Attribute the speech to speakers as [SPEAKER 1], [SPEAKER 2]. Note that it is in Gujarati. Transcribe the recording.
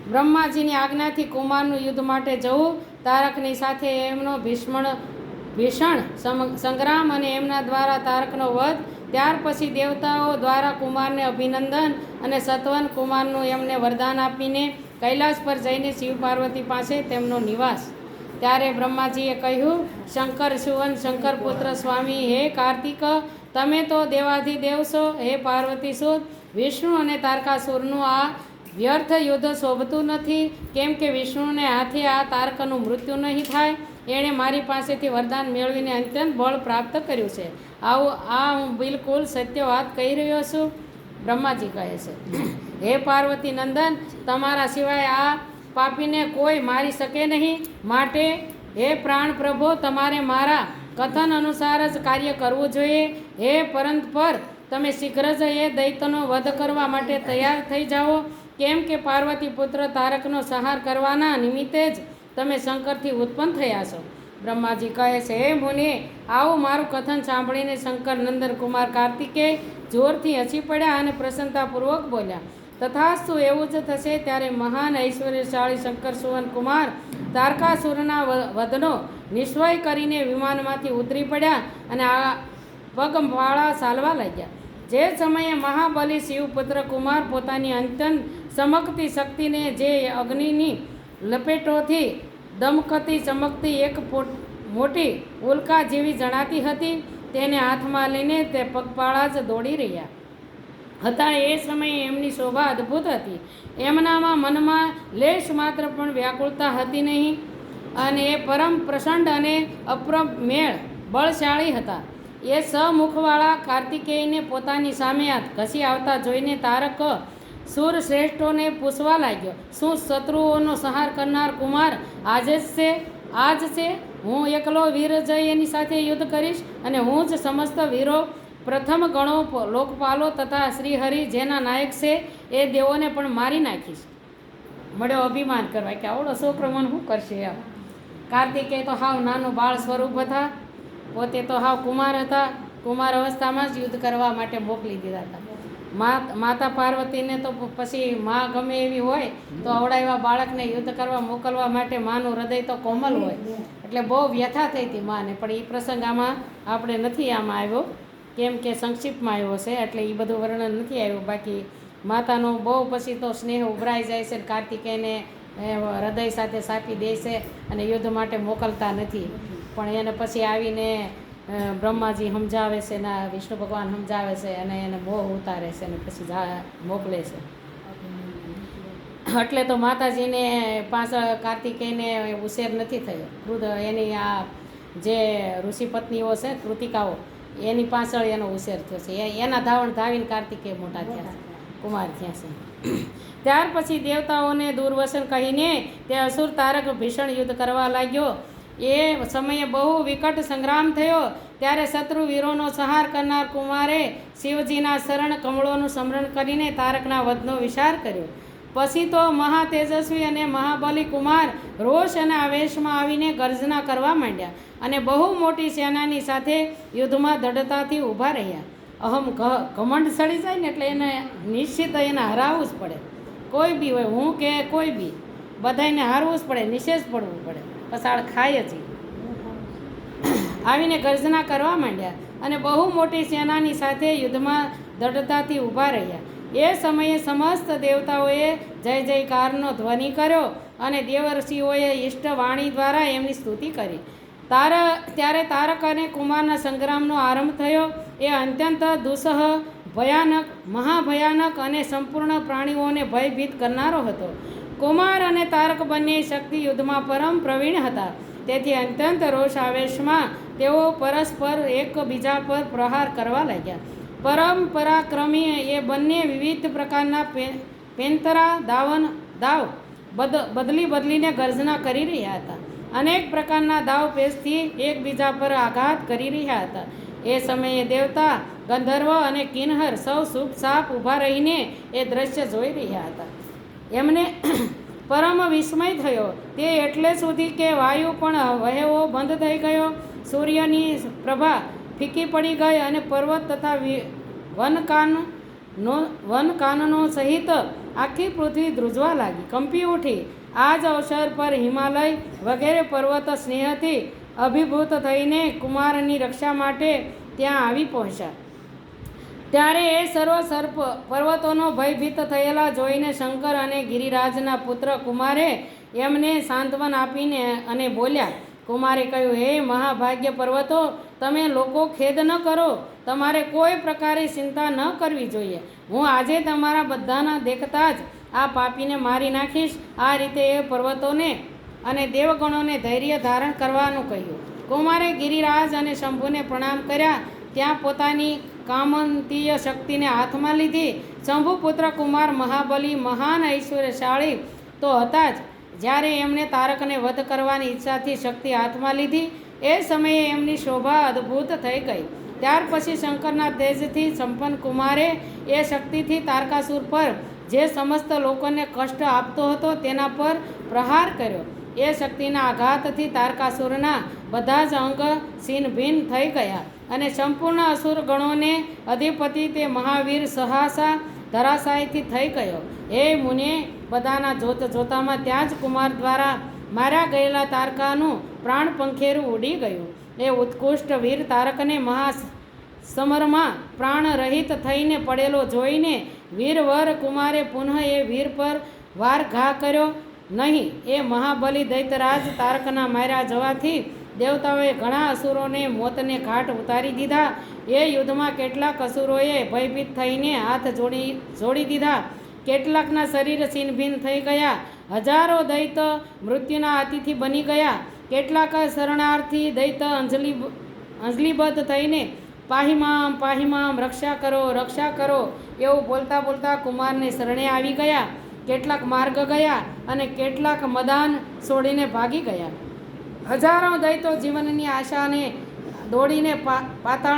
[SPEAKER 1] બ્રહ્માજીની આજ્ઞાથી કુમારનું યુદ્ધ માટે જવું, તારકની સાથે એમનો ભીષણ સંગ્રામ અને એમના દ્વારા તારકનો વધ. ત્યાર પછી દેવતાઓ દ્વારા કુમારને અભિનંદન અને સત્વન કુમારનું એમને વરદાન આપીને કૈલાસ પર જઈને શિવ પાર્વતી પાસે તેમનો નિવાસ. ત્યારે બ્રહ્માજીએ કહ્યું, શંકર સુવન શંકર પુત્ર સ્વામી, હે કાર્તિક, તમે તો દેવાધિદેવ છો. હે પાર્વતી સુત, વિષ્ણુ અને તારકાસુરનું આ વ્યર્થ યુદ્ધ શોભતું નથી, કેમ કે વિષ્ણુને હાથે આ તારકનું મૃત્યુ નહીં થાય. એણે મારી પાસેથી વરદાન મેળવીને અત્યંત બળ પ્રાપ્ત કર્યું છે. હું બિલકુલ સત્ય વાત કહી રહ્યો છું. બ્રહ્માજી કહે છે, હે પાર્વતી નંદન, તમારા સિવાય આ પાપીને કોઈ મારી શકે નહીં. માટે હે પ્રાણ પ્રભો, તમારે મારા કથન અનુસાર જ કાર્ય કરવું જોઈએ. હે પરંતપર, તમે શીઘ્ર જ એ દૈત્યનો વધ કરવા માટે તૈયાર થઈ જાઓ, કેમ કે પાર્વતી પુત્ર તારકનો સંહાર કરવાના નિમિત્તે જ તમે શંકરથી ઉત્પન્ન થયા છો. બ્રહ્માજી કહે છે, હે મુનિ, આવું મારું કથન સાંભળીને શંકર નંદન કુમાર કાર્તિકે જોરથી હસી પડ્યા અને પ્રસન્નતાપૂર્વક બોલ્યા, તથાસ્તુ, એવું જ થશે. ત્યારે મહાન ઐશ્વર્યશાળી શંકર સુવન કુમાર તારકાસુરના વધનો નિશ્ચય કરીને વિમાનમાંથી ઉતરી પડ્યા અને આ પગપાળા ચાલવા લાગ્યા. જે સમયે મહાબલી શિવપુત્ર કુમાર પોતાની અત્યંત ચમકતી શક્તિને, જે અગ્નિની લપેટોથી દમકતી ચમકતી એક મોટી ઉલ્કા જેવી જણાતી હતી, તેને હાથમાં લઈને તે પગપાળા જ દોડી રહ્યા હતા. એ સમયે એમની શોભા અદ્ભુત હતી. એમનામાં મનમાં લેશ માત્ર પણ વ્યાકુળતા હતી નહીં અને એ પરમ પ્રચંડ અને અપ્રમેળ બળશાળી હતા. એ સमुखવાળા કાર્તિકેયને પોતાની સામે ઘસી આવતા જોઈને તારક સુર શ્રેષ્ઠોને પૂછવા લાગ્યો, શું શત્રુઓનો સંહાર કરનાર કુમાર આજ છે? હું એકલો વીર જઈ એની સાથે યુદ્ધ કરીશ અને હું જ સમસ્ત વીરો, પ્રથમ ગણો, લોકપાલો તથા શ્રીહરિ જેના નાયક છે એ દેવોને પણ મારી નાખીશ. મળ્યો અભિમાન કરવા કે આવડો છોકરો મને શું કરશે. કાર્તિકેય તો હાવ નાનું બાળ સ્વરૂપ હતા, પોતે તો હાવ કુમાર હતા. કુમાર અવસ્થામાં જ યુદ્ધ કરવા માટે મોકલી દીધા હતા. માતા પાર્વતીને તો પછી માં ગમે એવી હોય તો આવડા એવા બાળકને યુદ્ધ કરવા મોકલવા માટે માનું હૃદય તો કોમલ હોય, એટલે બહુ વ્યથા થઈ હતી માને. પણ એ પ્રસંગ આમાં આપણે નથી આમાં આવ્યો, કેમ કે સંક્ષિપ્તમાં આવ્યો છે, એટલે એ બધું વર્ણન નથી આવ્યું. બાકી માતાનો બહુ પછી તો સ્નેહ ઉભરાઈ જાય છે. કાર્તિકેયને હૃદય સાથે સાપી દે છે અને યુદ્ધ માટે મોકલતા નથી. પણ એને પછી આવીને બ્રહ્માજી સમજાવે છે ને વિષ્ણુ ભગવાન સમજાવે છે અને એને મોહ ઉતારે છે અને પછી મોકલે છે. એટલે તો માતાજીને પાછળ કાર્તિકેયને ઉછેર નથી થયો. એની આ જે ઋષિ પત્નીઓ છે, કૃતિકાઓ, એની પાછળ એનો ઉછેર થયો છે. એના ધાવીને કાર્તિકેય મોટા થયા છે, કુમાર થયા છે. ત્યાર પછી દેવતાઓને દુર્વસન કહીને તે અસુર તારક ભીષણ યુદ્ધ કરવા લાગ્યો. એ સમયે બહુ વિકટ સંગ્રામ થયો. ત્યારે શત્રુવીરોનો સંહાર કરનાર કુમારે શિવજીના શરણ કમળોનું સ્મરણ કરીને તારકના વધનો વિચાર કર્યો. પછી તો મહાતેજસ્વી અને મહાબલી કુમાર રોષ અને આવેશમાં આવીને ગર્જના કરવા માંડ્યા અને બહુ મોટી સેનાની સાથે યુદ્ધમાં દૃઢતાથી ઊભા રહ્યા. ઘમંડ સડી જાય ને એટલે એને નિશ્ચિત એને હરાવવું જ પડે. કોઈ બી હોય, હું કે કોઈ બી, બધાને હારવું જ પડે, નિશેષ પડવું પડે, પસાળ ખાય જ. આવીને ગર્જના કરવા માંડ્યા અને બહુ મોટી સેનાની સાથે યુદ્ધમાં દૃઢતાથી ઊભા રહ્યા. એ સમયે સમસ્ત દેવતાઓએ જય જયકારનો ધ્વનિ કર્યો અને દેવર્ષિઓએ ઇષ્ટ વાણી દ્વારા એમની સ્તુતિ કરી. ત્યારે તારક અને કુમારના સંગ્રામનો આરંભ થયો. એ અત્યંત દુઃસહ, ભયાનક, મહાભયાનક અને સંપૂર્ણ પ્રાણીઓને ભયભીત કરનારો હતો. કુમાર અને તારક બંને શક્તિ યુદ્ધમાં પરમ પ્રવીણ હતા. તેથી અત્યંત રોષ આવેશમાં તેઓ પરસ્પર એકબીજા પર પ્રહાર કરવા લાગ્યા. પરમ પરાક્રમી એ બંને વિવિધ પ્રકારના પેંતરા દાવ બદલીને ગર્જના કરી રહ્યા હતા. અનેક પ્રકારના દાવ પેચથી એકબીજા પર આઘાત કરી રહ્યા હતા. એ સમયે દેવતા, ગંધર્વ અને કિન્નર સૌ ચૂપચાપ ઊભા રહીને એ દ્રશ્ય જોઈ રહ્યા હતા. એમને પરમ વિસ્મય થયો. તે એટલે સુધી કે વાયુ પણ વહેવો બંધ થઈ ગયો, સૂર્યની પ્રભા ફીકી પડી ગઈ અને પર્વત તથા વનકાનનો સહિત આખી પૃથ્વી ધ્રુજવા લાગી, કંપી ઉઠી. આ જ અવસર પર હિમાલય વગેરે પર્વત સ્નેહથી અભિભૂત થઈને કુમારની રક્ષા માટે ત્યાં આવી પહોંચ્યા. ત્યારે એ સર્વ પર્વતોનો ભયભીત થયેલા જોઈને શંકર અને ગિરિરાજના પુત્ર કુમારે એમને સાંત્વન આપીને અને બોલ્યા. કુમારે કહ્યું, હે મહાભાગ્ય પર્વતો, તમે લોકો ખેદ ન કરો, તમારે કોઈ પ્રકારે ચિંતા ન કરવી જોઈએ. હું આજે તમારા બધાના દેખતા જ આ પાપીને મારી નાખીશ. આ રીતે એ પર્વતોને અને દેવગણોને ધૈર્ય ધારણ કરવાનું કહ્યું. કુમારે ગિરિરાજ અને શંભુને પ્રણામ કર્યા. ત્યાં પોતાની કામંતીય શક્તિને હાથમાં લીધી. શંભુપુત્ર કુમાર મહાબલી મહાન ઐશ્વર્યશાળી તો હતા જ. જ્યારે એમણે તારકને વધ કરવાની ઈચ્છાથી શક્તિ હાથમાં લીધી એ સમયે એમની શોભા અદ્ભુત થઈ ગઈ. ત્યાર પછી શંકરના તેજથી સંપન્ન કુમારે એ શક્તિથી તારકાસુર પર, જે સમસ્ત લોકોને કષ્ટ આપતો હતો, તેના પર પ્રહાર કર્યો. એ શક્તિના આઘાતથી તારકાસુરના બધા જ અંગ છીન ભીન થઈ ગયા અને સંપૂર્ણ અસુર ગણોને અધિપતિ તે મહાવીર સહાસા ધરાશાયીથી થઈ ગયો. હે મુને, બધાના જોતામાં ત્યાં જ કુમાર દ્વારા માર્યા ગયેલા તારકાનું પ્રાણ પંખેરું ઉડી ગયું. એ ઉત્કૃષ્ટ વીર તારકને મહાસમરમાં પ્રાણ રહિત થઈને પડેલો જોઈને વીરવર કુમારે પુનઃ એ વીર પર વાર ઘા કર્યો નહીં. એ મહાબલી દૈતરાજ તારકના માર્યા જવાથી દેવતાઓએ ઘણા અસુરોને મોતને ઘાટ ઉતારી દીધા. એ યુદ્ધમાં કેટલાક અસુરોએ ભયભીત થઈને હાથ જોડી દીધા. કેટલાકના શરીર છીનભીન થઈ ગયા. હજારો દૈત મૃત્યુના અતિથિ બની ગયા. કેટલાક શરણાર્થી દૈત અંજલિબદ્ધ થઈને પાહિમામ પાહિમામ, રક્ષા કરો રક્ષા કરો એવું બોલતા બોલતા કુમારને શરણે આવી ગયા. કેટલાક માર્ગ ગયા અને કેટલાક મદાન છોડીને ભાગી ગયા. હજારો દૈતો જીવનની આશાને દોડીને પાતાળ